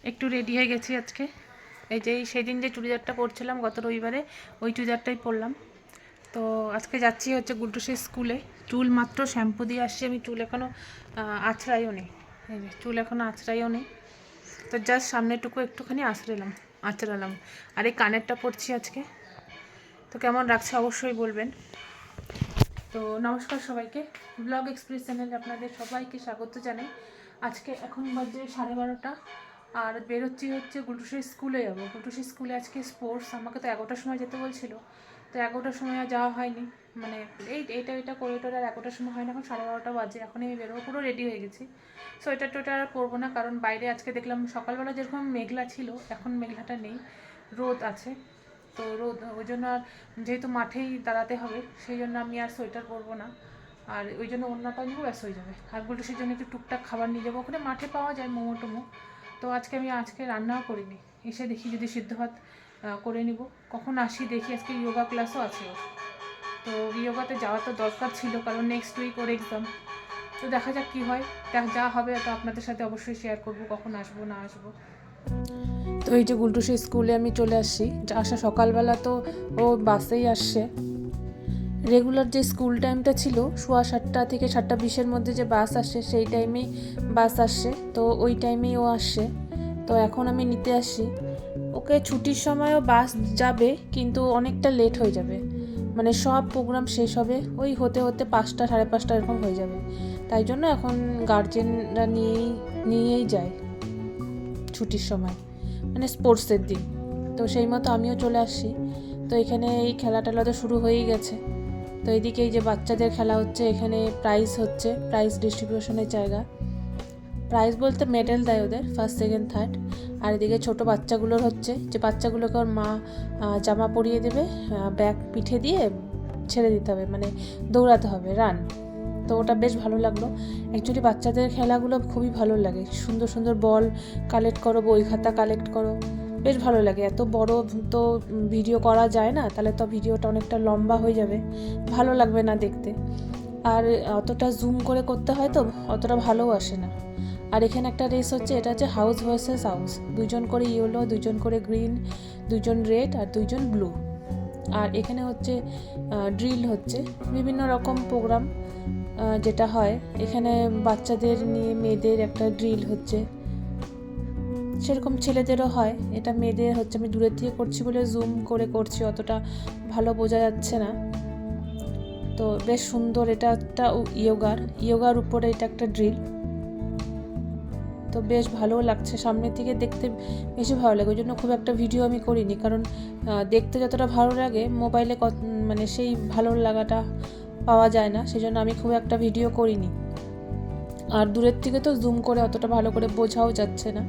একটু রেডি হয়ে গেছি আজকে। এই যে সেদিন যে চুড়িদারটা পরছিলাম গত রবিবারে, ওই চুড়িদারটাই পরলাম। তো আজকে যাচ্ছি হচ্ছে গুলটুসের স্কুলে। চুল মাত্র শ্যাম্পু দিয়ে আসছি, আমি চুল এখনও আঁচড়াইও নেই। এই যে চুল এখনও আঁচড়াইও নেই, তো জাস্ট সামনেটুকু একটুখানি আঁচড়ালাম। আর এই কানেরটা পরছি আজকে। তো কেমন রাখছে অবশ্যই বলবেন। তো নমস্কার সবাইকে, ব্লগ এক্সপ্রেস চ্যানেলে আপনাদের সবাইকে স্বাগত জানাই। আজকে এখন বাজে 12:30, আর বেরোচ্ছি হচ্ছে গুলটুসের স্কুলে যাবো। গুলটুসের স্কুলে আজকে স্পোর্টস, আমাকে তো 11টার সময় যেতে বলছিল, তো 11টার সময় আর যাওয়া হয়নি। মানে এইটা করে টোরে আর 11টার সময় হয় না, এখন 12:30 বাজে, এখন আমি বেরোবো। পুরো রেডি হয়ে গেছি। সোয়েটার টোয়েটার আর পরবো না, কারণ বাইরে আজকে দেখলাম সকালবেলা যেরকম মেঘলা ছিল, এখন মেঘলাটা নেই, রোদ আছে। তো রোদ, ওই জন্য আর যেহেতু মাঠেই দাঁড়াতে হবে, সেই জন্য আমি আর সোয়েটার পরবো না। আর ওই জন্য অন্যটা নিয়েও ব্যাস হয়ে যাবে। আর গুলটুসের জন্য একটু টুকটাক খাবার নিয়ে যাবো, ওখানে মাঠে পাওয়া যায় মোমো টোমো। তো আজকে রান্নাও করিনি, এসে দেখি যদি সিদ্ধ ভাত করে নিব। কখন আসি দেখি, আজকে যোগা ক্লাসও আছে ওর। তো যোগাতে যাওয়া তো দরকার ছিল, কারণ নেক্সট উইক ওর এক্সাম। তো দেখা যাক কী হয়, যা হবে তো আপনাদের সাথে অবশ্যই শেয়ার করব, কখন আসবো না আসবো। তো এই যে গুলটুসের স্কুলে আমি চলে আসছি। আসা সকালবেলা তো ও বাসেই আসছে। রেগুলার যে স্কুল টাইমটা ছিল 7:15 থেকে 7:20-এর মধ্যে যে বাস আসে, সেই টাইমেই বাস আসছে। তো ওই টাইমেই ও আসছে। তো এখন আমি নিতে আসছি ওকে। ছুটির সময়ও বাস যাবে, কিন্তু অনেকটা লেট হয়ে যাবে। মানে সব প্রোগ্রাম শেষ হবে ওই হতে হতে 5টা 5:30 এরকম হয়ে যাবে। তাই জন্য এখন গার্জেনরা নিয়েই যায় ছুটির সময়, মানে স্পোর্টসের দিন। তো সেই মতো আমিও চলে আসছি। তো এখানে এই খেলা টেলা তো শুরু হয়েই গেছে। তো এদিকে এই যে বাচ্চাদের খেলা হচ্ছে, এখানে প্রাইজ হচ্ছে, প্রাইজ ডিস্ট্রিবিউশনের জায়গা। প্রাইজ বলতে মেডেল দেয় ওদের, ফার্স্ট সেকেন্ড থার্ড। আর এদিকে ছোটো বাচ্চাগুলোর হচ্ছে, যে বাচ্চাগুলোকে ওর মা জামা পরিয়ে দেবে, ব্যাগ পিঠে দিয়ে ছেড়ে দিতে হবে, মানে দৌড়াতে হবে, রান। তো ওটা বেশ ভালো লাগলো। অ্যাকচুয়ালি বাচ্চাদের খেলাগুলো খুবই ভালো লাগে। সুন্দর সুন্দর বল কালেক্ট করো, বই খাতা কালেক্ট করো, বেশ ভালো লাগে। এত বড় তো ভিডিও করা যায় না, তাহলে তো ভিডিওটা অনেকটা লম্বা হয়ে যাবে, ভালো লাগবে না দেখতে। আর অতটা জুম করে করতে হয়, তো অতটা ভালোও আসে না। আর এখানে একটা রেস হচ্ছে, এটা হচ্ছে হাউস ভার্সেস হাউস। 2জন করে ইয়েলো, 2জন করে গ্রিন, 2জন রেড আর 2জন ব্লু। আর এখানে হচ্ছে ড্রিল হচ্ছে, বিভিন্ন রকম প্রোগ্রাম যেটা হয় এখানে। বাচ্চাদের নিয়ে মেয়েদের একটা ড্রিল হচ্ছে, সেরকম ছেলেদেরও হয়। এটা মেয়েদের হচ্ছে, আমি দূরের থেকে করছি বলে জুম করে করছি, অতটা ভালো বোঝা যাচ্ছে না। তো বেশ সুন্দর, এটা একটা ইয়োগার উপরে এটা একটা ড্রিল। তো বেশ ভালোও লাগছে, সামনের থেকে দেখতে বেশি ভালো লাগে। ওই জন্য খুব একটা ভিডিও আমি করিনি, কারণ দেখতে যতটা ভালো লাগে মোবাইলে মানে সেই ভালো লাগাটা পাওয়া যায় না, সেই জন্য আমি খুব একটা ভিডিও করিনি। আর দূরের থেকে তো জুম করে অতটা ভালো করে বোঝাও যাচ্ছে না,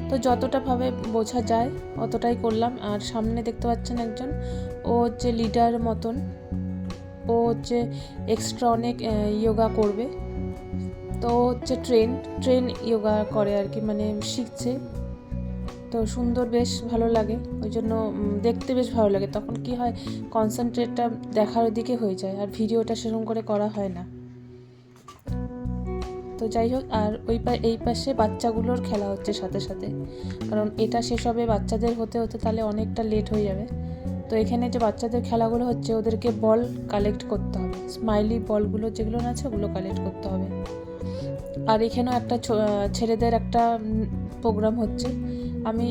তো যতটা ভাবে বোঝা যায় অতটাই করলাম। আর সামনে দেখতে পাচ্ছেন একজন, ও হচ্ছে লিডার মতন, ও হচ্ছে এক্সট্রা অনেক যোগা করবে। তো হচ্ছে ট্রেন যোগা করে আর কি, মানে শিখছে। তো সুন্দর, বেশ ভালো লাগে, ওই জন্য দেখতে বেশ ভালো লাগে। তখন কি হয়, কনসেন্ট্রেটটা দেখার দিকে হয়ে যায়, আর ভিডিওটা সেরকম করে করা হয় না। তো যাই হোক, আর এই পাশে বাচ্চাগুলোর খেলা হচ্ছে সাথে সাথে, কারণ এটা শেষ হবে বাচ্চাদের হতে হতে, তাহলে অনেকটা লেট হয়ে যাবে। তো এখানে যে বাচ্চাদের খেলাগুলো হচ্ছে, ওদেরকে বল কালেক্ট করতে হবে, স্মাইলি বলগুলো যেগুলো আছে ওগুলো কালেক্ট করতে হবে। আর এখানেও একটা ছেলেদের একটা প্রোগ্রাম হচ্ছে। আমি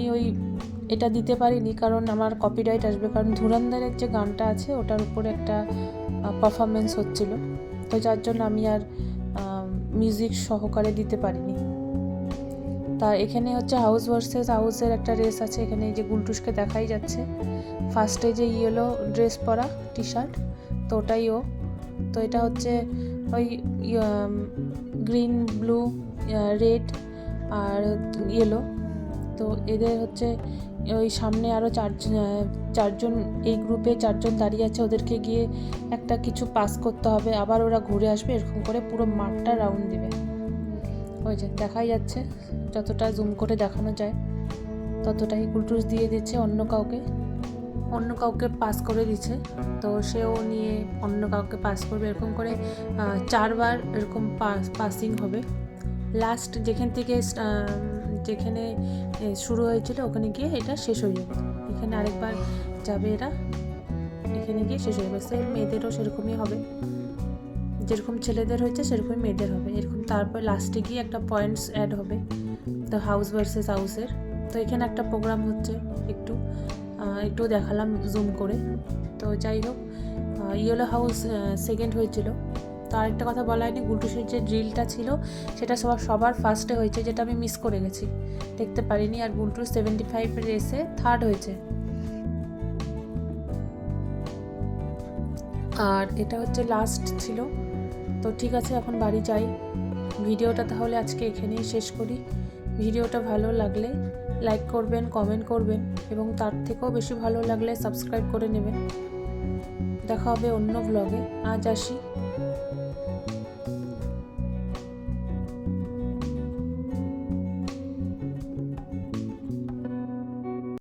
এটা দিতে পারিনি, কারণ আমার কপিরাইট আসবে, কারণ ধুরন্ধরের যে গানটা আছে ওটার উপরে একটা পারফরমেন্স হচ্ছিল। তো যার জন্য আমি আর মিউজিক সহকারে দিতে পারিনি। তা এখানে হচ্ছে হাউস ভার্সেস হাউসের একটা রেস আছে। এখানে এই যে গুলটুসকে দেখাই যাচ্ছে, ফার্স্টে যে ইয়েলো ড্রেস পরা টি শার্ট, তো ওটাই ও। তো এটা হচ্ছে ওই গ্রিন, ব্লু, রেড আর ইয়েলো। তো এদের হচ্ছে ওই সামনে আরও চারজন, এই গ্রুপে 4জন দাঁড়িয়ে আছে, ওদেরকে গিয়ে একটা কিছু পাস করতে হবে, আবার ওরা ঘুরে আসবে, এরকম করে পুরো মাঠটা রাউন্ড দিবে। ওই যে দেখাই যাচ্ছে, যতটা জুম করে দেখানো যায় ততটাই। গুলটুস দিয়ে দিচ্ছে অন্য কাউকে পাস করে দিচ্ছে, তো সেও নিয়ে অন্য কাউকে পাস করবে, এরকম করে 4বার এরকম পাসিং হবে। লাস্ট যেখান থেকে যেখানে শুরু হয়েছিল ওখানে গিয়ে এটা শেষ হয়ে যাবে। এখানে আরেকবার যাবে এরা, এখানে গিয়ে শেষ হয়ে যাবে। সেম মেয়েদেরও সেরকমই হবে, যেরকম ছেলেদের হয়েছে সেরকমই মেয়েদের হবে এরকম। তারপর লাস্টে গিয়ে একটা পয়েন্টস অ্যাড হবে দ্য হাউস ভার্সেস হাউসের। তো এখানে একটা প্রোগ্রাম হচ্ছে, একটু দেখালাম জুম করে। তো যাই হোক, ইয়েলো হাউস সেকেন্ড হয়েছিল। তো আরেকটা কথা বলা হয়নি, গুলটুসের যে ড্রিলটা ছিল সেটা সবার ফার্স্টে হয়েছে, যেটা আমি মিস করে গেছি, দেখতে পারিনি। আর গুলটুর 75 রেসে থার্ড হয়েছে। আর এটা হচ্ছে লাস্ট ছিল। তো ঠিক আছে, এখন বাড়ি যাই। ভিডিওটা তাহলে আজকে এখানেই শেষ করি। ভিডিওটা ভালো লাগলে লাইক করবেন, কমেন্ট করবেন, এবং তার থেকেও বেশি ভালো লাগলে সাবস্ক্রাইব করে নেবেন। দেখা হবে অন্য ব্লগে। আজ আসি।